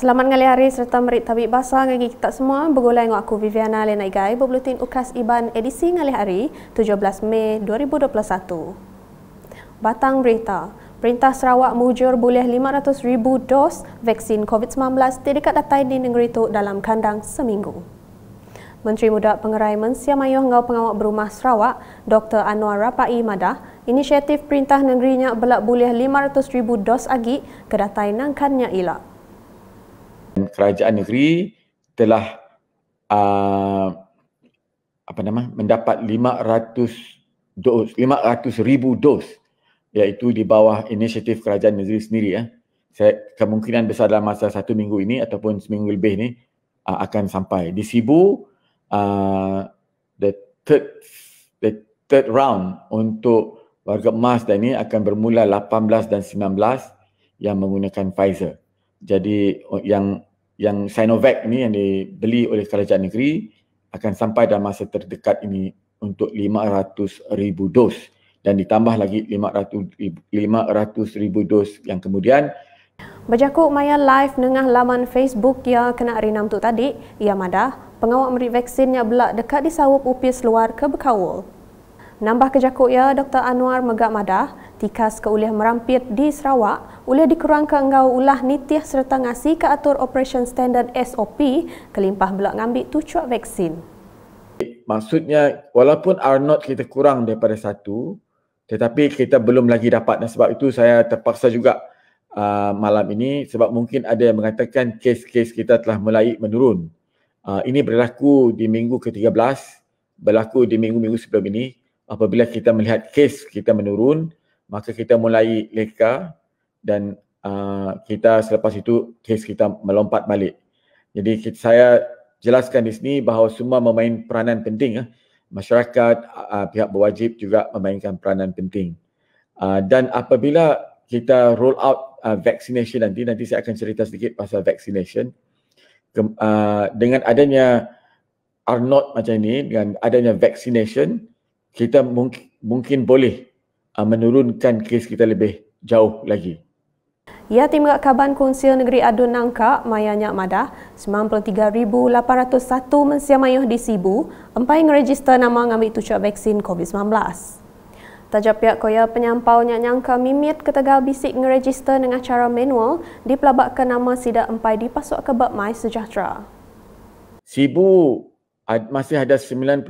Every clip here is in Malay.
Selamat ngali hari serta merit tabik bahasa ngagi kita semua. Bergulai dengan aku Viviana Lena Igai berbulutin UKAS IBAN edisi ngali hari 17 Mei 2021. Batang berita. Perintah Sarawak mujur boleh 500,000 dos vaksin COVID-19 dekat datai di negeri itu dalam kandang seminggu. Menteri Muda Pengerai Mensia Mayuh Ngau Pengawal Berumah Sarawak, Dr. Anwar Rapai Madah, inisiatif perintah negerinya belak boleh 500,000 dos agi ke datai nangkannya ilak. Kerajaan negeri telah mendapat 500,000 dos iaitu di bawah inisiatif kerajaan negeri sendiri. Kemungkinan besar dalam masa 1 minggu ini ataupun seminggu lebih ni akan sampai. Di Sibu, the third round untuk warga emas dan ini akan bermula 18 dan 19 yang menggunakan Pfizer. Jadi yang Sinovac ni yang dibeli oleh kerajaan negeri akan sampai dalam masa terdekat ini untuk 500,000 dos dan ditambah lagi 500,000 dos yang kemudian. Berjakuk maya live nengah laman Facebook yang kena rinam tu tadi, ia madah pengawal merit vaksin yang belak dekat disawup upis luar ke Bekawul. Nambah kejakuk ya Dr. Anwar megak madah, tikas ke ulih merampit di Sarawak, ulih dikurang ke enggau ulah nitih serta ngasi ke atur Operation Standard SOP, kelimpah belak ngambil tucuk vaksin. Maksudnya, walaupun R0 kita kurang daripada 1, tetapi kita belum lagi dapat dan sebab itu saya terpaksa juga malam ini sebab mungkin ada yang mengatakan kes-kes kita telah mulai menurun. Ini berlaku di minggu ke-13, berlaku di minggu-minggu sebelum ini. Apabila kita melihat kes kita menurun, maka kita mulai leka dan kita selepas itu kes kita melompat balik. Jadi saya jelaskan di sini bahawa semua memain peranan penting. Masyarakat, pihak berwajib juga memainkan peranan penting. Dan apabila kita roll out vaccination nanti saya akan cerita sedikit pasal vaccination. Dengan adanya R0 macam ini, dengan adanya vaccination, kita mungkin boleh menurunkan kes kita lebih jauh lagi. Ya, tim Kaban Konsil Negeri Adun Nangka, Maya Nyak Madah, 93,801 mensia mayuh di Sibu, empai ngeregister nama ngambil tucuk vaksin COVID-19. Tajap pihak koya penyampau Nyak Nyangka mimit ke Tegal bisik ngeregister dengan cara manual, dipelabakkan nama sidak empai dipasuk ke Bab My Sejahtera. Sibu masih ada 93,000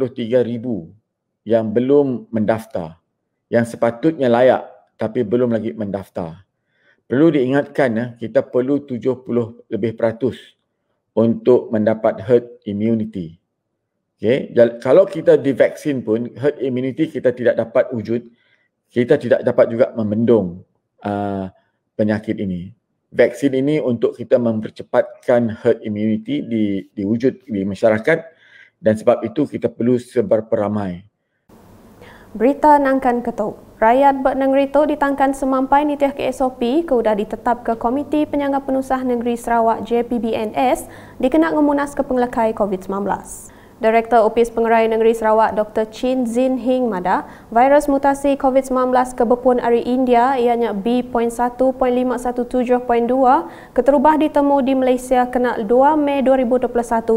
yang belum mendaftar, yang sepatutnya layak tapi belum lagi mendaftar. Perlu diingatkan, kita perlu 70% untuk mendapat herd immunity. Okay? Kalau kita divaksin pun, herd immunity kita tidak dapat wujud, kita tidak dapat juga membendung penyakit ini. Vaksin ini untuk kita mempercepatkan herd immunity diwujud di masyarakat dan sebab itu kita perlu sebar peramai. Berita nangkan ketuk. Rakyat bernegeri itu ditangkan semampai nitiah ke SOP ke udah ditetap ke Komiti Penyangga Penusah Negeri Sarawak JPBNS dikenak ngemunas ke penglekai COVID-19. Direktur Opis Pengerai Negeri Sarawak Dr. Chin Zin Hing Madah, virus mutasi COVID-19 ke Bepun Ari India ianya B.1.517.2 keterubah ditemu di Malaysia kena 2 Mei 2021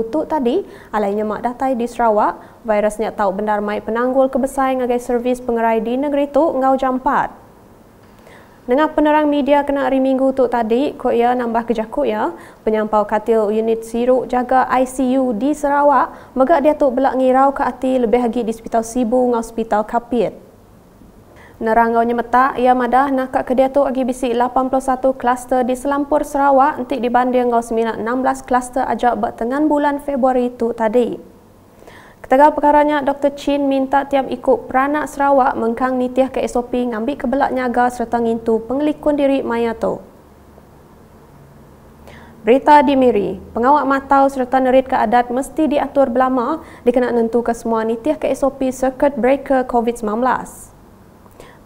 tu tadi, alainya mak datai di Sarawak, virusnya tahu bendar mai penanggul kebesai ngagai servis pengerai di negeri tu ngau jam 4. Dengan penerang media kena hari Minggu tu tadi, kok ia nambah kejakut ya, penyampau katil unit siruk jaga ICU di Sarawak, megak dia tu belak ngirau ke hati lebih lagi di Hospital Sibu ngau Hospital Kapit. Nerang ngau nyemetak, ia madah nakak ke dia tu agi bisik 81 kluster di Selampur Sarawak, entik dibanding ngau 16 kluster ajak bertengan bulan Februari tu tadi. Ketegal perkaranya, Dr. Chin minta tiap ikut peranak Sarawak mengkang nitiah ke SOP ngambil ke belak nyaga serta ngintu pengelikun diri maya tu. Berita di Miri, pengawak matau serta nerit ke adat mesti diatur belama dikena nentu ke semua nitiah ke SOP circuit breaker COVID-19.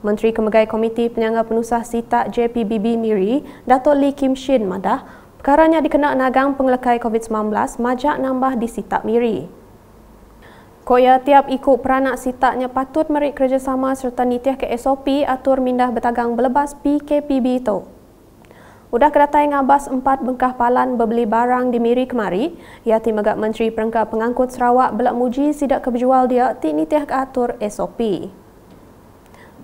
Menteri Kemegai Komiti Penyangga Penusah Sitak JPBB Miri, Dato' Lee Kim Shin madah, perkaranya dikena nagang penglekai COVID-19 majak nambah di Sitak Miri. Koya tiap ikut peranak sitaknya patut merik kerjasama serta nitiah ke SOP atur mindah bertagang belebas PKPB itu. Udah kedatai ngabas 4 bengkah palan berbeli barang di Miri kemari, ia timagak Menteri Perangkat Pengangkut Sarawak belak muji sidak keberjual dia ti nitiah keatur SOP.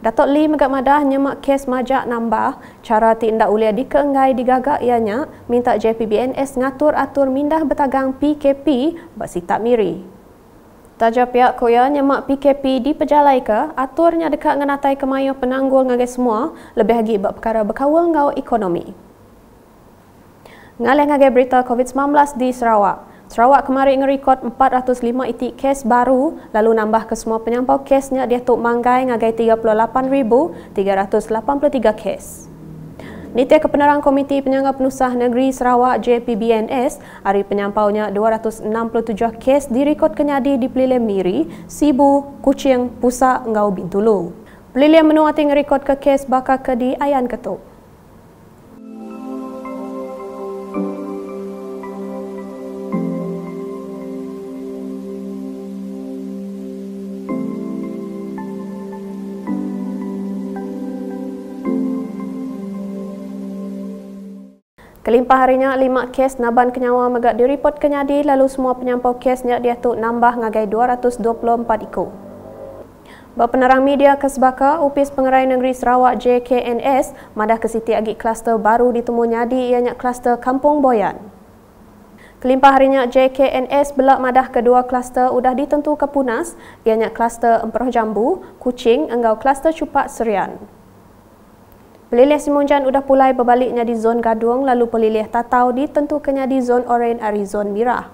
Datuk Lee megak madah nyemak kes majak nambah, cara ti indak ulia dikeenggai digagak ianya minta JPBNS ngatur atur mindah bertagang PKP bersitap Miri. Taja pihak koya nyemak PKP dipejalai ke, aturnya dekat ngenatai kemayu penanggul ngagai semua, lebih lagi bab perkara berkawal ngau ekonomi. Ngalih ngagai berita COVID-19 di Sarawak. Sarawak kemarin ngerekod 405 itik kes baru, lalu nambah ke semua penyampau kesnya dia tuk manggai ngagai 38,383 kes. Nitiah Kepenerang Komiti Penyangga Penusah Negeri Sarawak JPBNS, hari penyampaunya 267 kes direkod kenyadi di Pelilih Miri, Sibu, Kuching, Pusak, Ngau Bintulu. Pelilih menuati ngerekod ke kes bakal ke di Ayan Ketuk. Kelimpah harinya 5 kes naban kenyawa megak direport kenyadi, lalu semua penyampau kesnya dia tu nambah ngagai 224 ikut. Berpenerang media Kesbaka, Upis Pengerai Negeri Sarawak JKNS madah ke Siti Agi kluster baru ditemu nyadi ianya kluster Kampung Boyan. Kelimpah harinya JKNS belak madah kedua kluster udah ditentu ke Punas, ianya kluster Emperoh Jambu, Kuching, engau kluster Cupak Serian. Pelilih Simunjan udah pulai berbaliknya di zon Gaduang, lalu pelilih Tatau ditentukannya di zon Oren Arizon Mirah.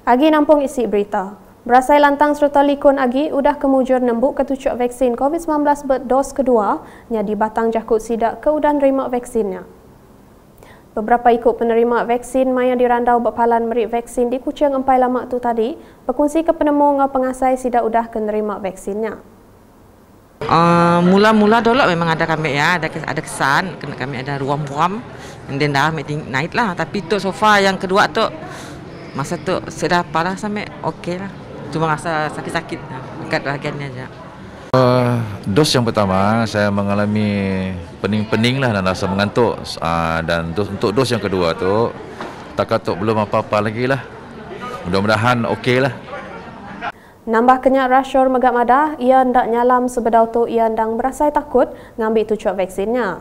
Agi nampung isi berita. Berasai lantang serta likun Agi udah kemujur nembuk ketucuk vaksin COVID-19 berdos kedua, nya di Batang Jakut sidak ke udah nerima vaksinnya. Beberapa ikut penerima vaksin maya dirandau berpalan merik vaksin di Kuching empai lama tu tadi, berkongsi ke penemu ngau pengasai sidak udah kenerima vaksinnya. Mula-mula dulu memang ada kami ya, ada kesan, kami ada ruam-ruam, dan dah naik lah. Tapi tu sofa yang kedua tu masa tu sudah parah sampai okey lah. Cuma rasa sakit-sakit dekat bahagiannya aja. Dos yang pertama saya mengalami pening-pening lah dan rasa mengantuk. Dan untuk dos yang kedua tu tak katuk belum apa-apa lagi lah. Mudah-mudahan okey lah. Nambah kenyak rasyur megak madah, ia hendak nyalam sebedau tu ia ndang berasai takut ngambil tucuk vaksinnya.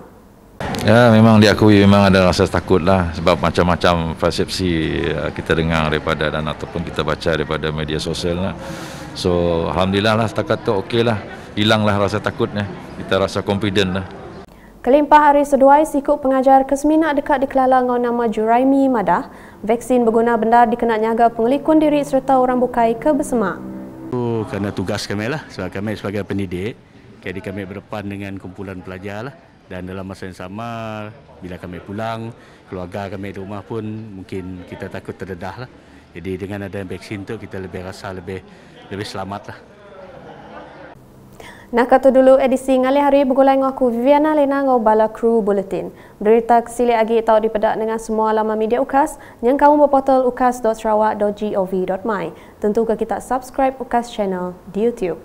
Ya, memang diakui memang ada rasa takut lah sebab macam-macam persepsi kita dengar daripada dan ataupun kita baca daripada media sosial lah. So, alhamdulillah lah setakat tu okey lah. Hilanglah rasa takutnya. Kita rasa confident lah. Kelimpah hari seduai sikut pengajar keseminak dekat di Kelala ngau nama Juraimi madah, vaksin berguna benar dikenak nyaga pengelikun diri serta orang bukai ke bersemak. Kerana tugas kami lah, sebab kami sebagai pendidik, jadi kami berdepan dengan kumpulan pelajar lah. Dan dalam masa yang sama, bila kami pulang, keluarga kami di rumah pun mungkin kita takut terdedah lah. Jadi dengan adanya vaksin tu kita lebih rasa lebih selamat lah. Nak kata dulu edisi ngalih hari bergulai dengan aku Viviana Lena ngau bala kru bulletin. Berita kesili agi tahu dipedak dengan semua laman media UKAS yang kamu berportal ukas.sarawak.gov.my. Tentu ke kita subscribe UKAS channel di YouTube.